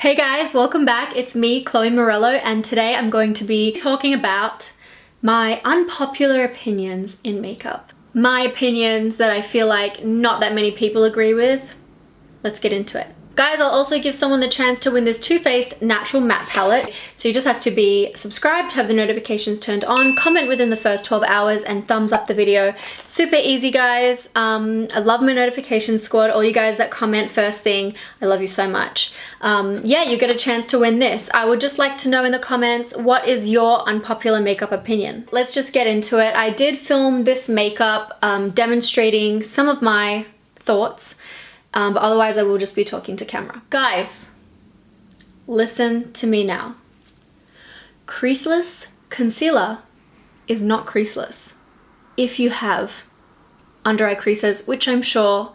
Hey guys, welcome back. It's me, Chloe Morello, and today I'm going to be talking about my unpopular opinions in makeup. My opinions that I feel like not that many people agree with. Let's get into it. Guys, I'll also give someone the chance to win this Too Faced Natural Matte Palette. So you just have to be subscribed, have the notifications turned on, comment within the first 12 hours, and thumbs up the video. Super easy, guys. I love my notification squad. All you guys that comment first thing, I love you so much. Yeah, you get a chance to win this. I would just like to know in the comments, what is your unpopular makeup opinion? Let's just get into it. I did film this makeup demonstrating some of my thoughts. But otherwise I will just be talking to camera. Guys, listen to me now. Creaseless Concealer is not creaseless. If you have under eye creases, which I'm sure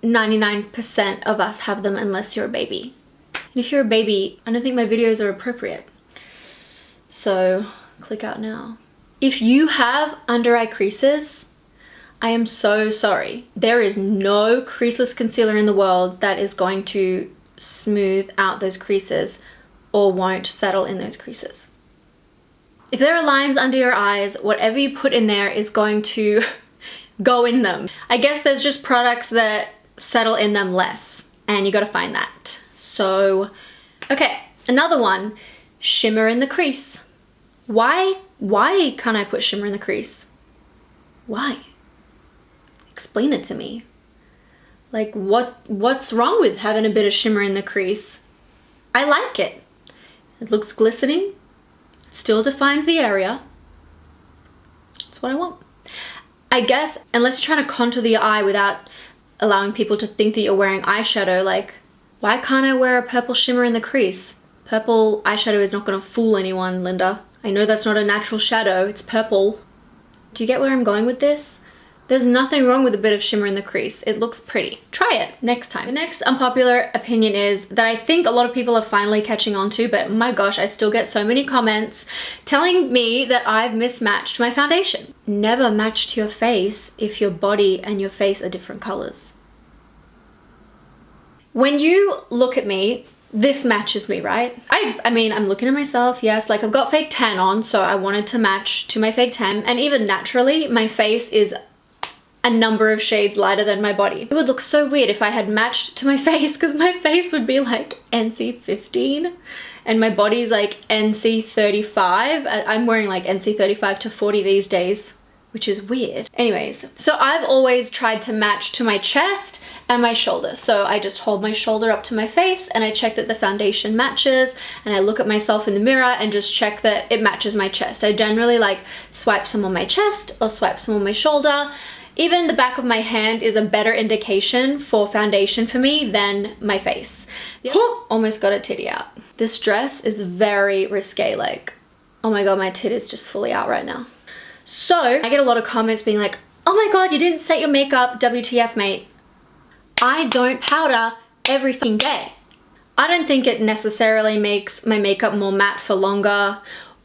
99% of us have them unless you're a baby. And if you're a baby, I don't think my videos are appropriate. So click out now. If you have under eye creases, I am so sorry. There is no creaseless concealer in the world that is going to smooth out those creases or won't settle in those creases. If there are lines under your eyes, whatever you put in there is going to go in them. I guess there's just products that settle in them less, and you gotta find that. So, okay, another one, shimmer in the crease. Why can't I put shimmer in the crease? Why? Explain it to me. Like, what's wrong with having a bit of shimmer in the crease? I like it. It looks glistening. Still defines the area. That's what I want. I guess, unless you're trying to contour the eye without allowing people to think that you're wearing eyeshadow, like, why can't I wear a purple shimmer in the crease? Purple eyeshadow is not gonna fool anyone, Linda. I know that's not a natural shadow, it's purple. Do you get where I'm going with this? There's nothing wrong with a bit of shimmer in the crease. It looks pretty. Try it next time. The next unpopular opinion is that I think a lot of people are finally catching on to, but my gosh, I still get so many comments telling me that I've mismatched my foundation. Never match to your face if your body and your face are different colors. When you look at me, this matches me, right? I mean, I'm looking at myself, yes, like I've got fake tan on, so I wanted to match to my fake tan, and even naturally, my face is a number of shades lighter than my body. It would look so weird if I had matched to my face, because my face would be like NC 15 and my body's like NC 35. I'm wearing like NC 35 to 40 these days, which is weird. Anyways, so I've always tried to match to my chest and my shoulder. So I just hold my shoulder up to my face and I check that the foundation matches, and I look at myself in the mirror and just check that it matches my chest. I generally like swipe some on my chest or swipe some on my shoulder. Even the back of my hand is a better indication for foundation for me than my face. Almost got a titty out. This dress is very risque, like, oh my god, my tit is just fully out right now. So I get a lot of comments being like, oh my god, you didn't set your makeup, WTF mate. I don't powder every fucking day. I don't think it necessarily makes my makeup more matte for longer.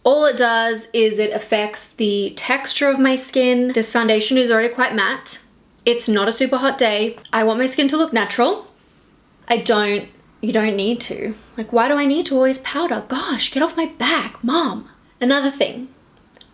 All it does is it affects the texture of my skin. This foundation is already quite matte. It's not a super hot day. I want my skin to look natural. You don't need to. Like, why do I need to always powder? Gosh, get off my back, mom. Another thing,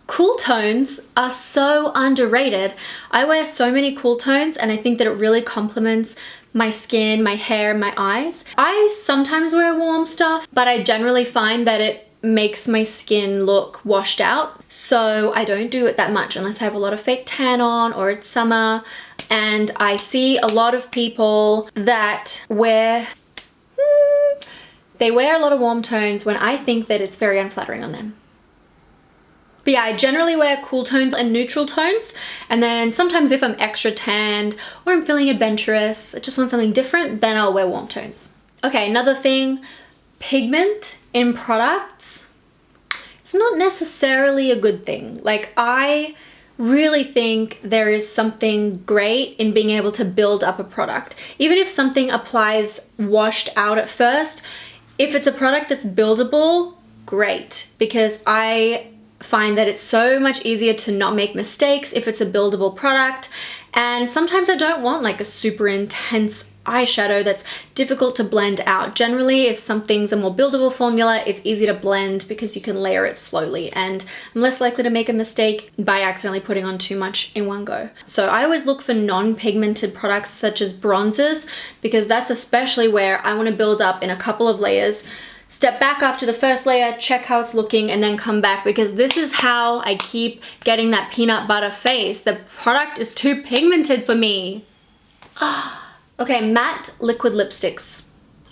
cool tones are so underrated. I wear so many cool tones and I think that it really complements my skin, my hair, my eyes. I sometimes wear warm stuff, but I generally find that it makes my skin look washed out, so I don't do it that much unless I have a lot of fake tan on or it's summer. And I see a lot of people that wear they wear a lot of warm tones when I think that it's very unflattering on them. But yeah, I generally wear cool tones and neutral tones, and then sometimes if I'm extra tanned or I'm feeling adventurous, I just want something different, then I'll wear warm tones. Okay, another thing, pigment in products, it's not necessarily a good thing. Like, I really think there is something great in being able to build up a product. Even if something applies washed out at first, if it's a product that's buildable, great, because I find that it's so much easier to not make mistakes if it's a buildable product. And sometimes I don't want like a super intense eyeshadow that's difficult to blend out. Generally, if something's a more buildable formula, it's easy to blend because you can layer it slowly, and I'm less likely to make a mistake by accidentally putting on too much in one go. So I always look for non-pigmented products such as bronzers, because that's especially where I want to build up in a couple of layers, step back after the first layer, check how it's looking, and then come back, because this is how I keep getting that peanut butter face. The product is too pigmented for me. Okay, matte liquid lipsticks.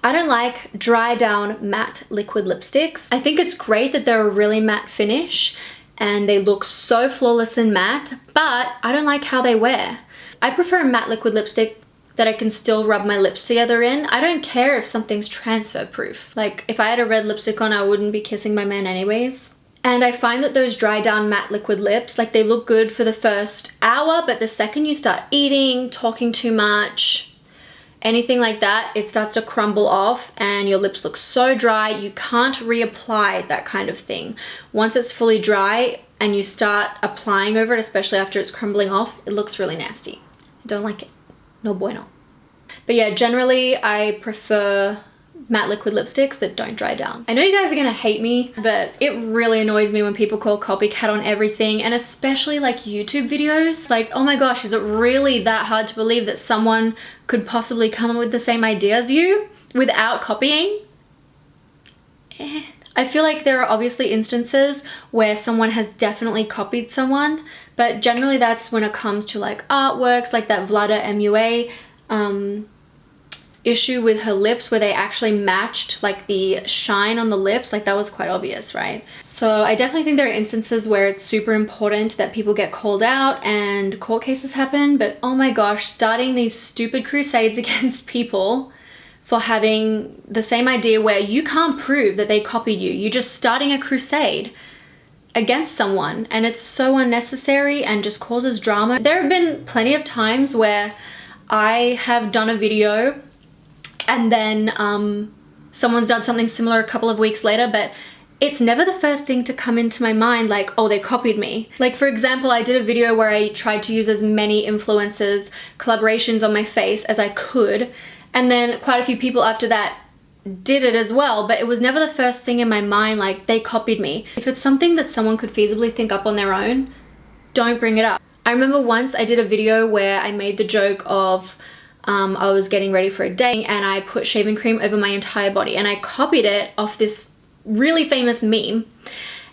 I don't like dry down matte liquid lipsticks. I think it's great that they're a really matte finish and they look so flawless and matte, but I don't like how they wear. I prefer a matte liquid lipstick that I can still rub my lips together in. I don't care if something's transfer proof. Like if I had a red lipstick on, I wouldn't be kissing my man anyways. And I find that those dry down matte liquid lips, like they look good for the first hour, but the second you start eating, talking too much, anything like that, it starts to crumble off and your lips look so dry, you can't reapply that kind of thing. Once it's fully dry and you start applying over it, especially after it's crumbling off, it looks really nasty. I don't like it. No bueno. But yeah, generally I prefer matte liquid lipsticks that don't dry down. I know you guys are gonna hate me, but it really annoys me when people call copycat on everything, and especially like YouTube videos. Like, oh my gosh, is it really that hard to believe that someone could possibly come up with the same idea as you without copying? I feel like there are obviously instances where someone has definitely copied someone, but generally that's when it comes to like artworks, like that Vlada MUA issue with her lips where they actually matched like the shine on the lips. Like that was quite obvious, right? So I definitely think there are instances where it's super important that people get called out and court cases happen, but oh my gosh, starting these stupid crusades against people for having the same idea where you can't prove that they copied you. You're just starting a crusade against someone, and it's so unnecessary and just causes drama. There have been plenty of times where I have done a video and then someone's done something similar a couple of weeks later, but it's never the first thing to come into my mind, like, oh, they copied me. Like for example, I did a video where I tried to use as many influencers, collaborations on my face as I could, and then quite a few people after that did it as well, but it was never the first thing in my mind, like they copied me. If it's something that someone could feasibly think up on their own, don't bring it up. I remember once I did a video where I made the joke of I was getting ready for a date and I put shaving cream over my entire body, and I copied it off this really famous meme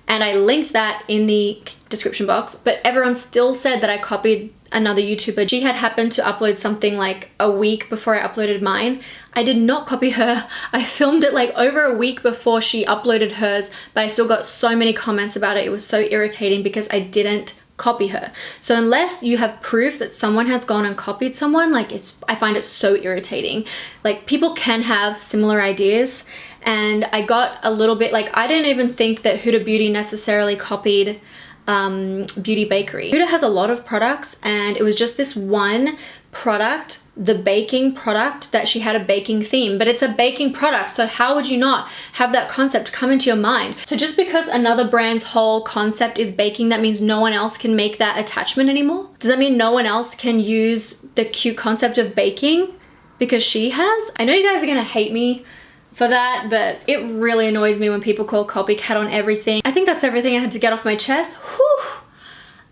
and I linked that in the description box, but everyone still said that I copied another YouTuber. She had happened to upload something like a week before I uploaded mine. I did not copy her. I filmed it like over a week before she uploaded hers, but I still got so many comments about it. It was so irritating because I didn't copy her. So unless you have proof that someone has gone and copied someone, like I find it so irritating. Like people can have similar ideas, and I got a little bit like, I didn't even think that Huda Beauty necessarily copied Beauty Bakery. Huda has a lot of products, and it was just this one product, the baking product, that she had a baking theme, but it's a baking product, so how would you not have that concept come into your mind? So just because another brand's whole concept is baking, that means no one else can make that attachment anymore? Does that mean no one else can use the cute concept of baking because she has? I know you guys are gonna hate me for that, but it really annoys me when people call copycat on everything. I think that's everything I had to get off my chest. Whew.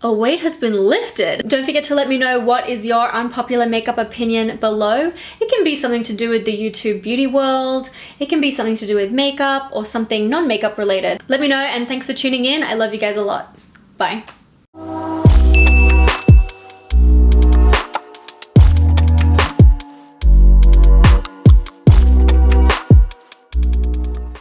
A weight has been lifted. Don't forget to let me know what is your unpopular makeup opinion below. It can be something to do with the YouTube beauty world. It can be something to do with makeup or something non-makeup related. Let me know, and thanks for tuning in. I love you guys a lot. Bye.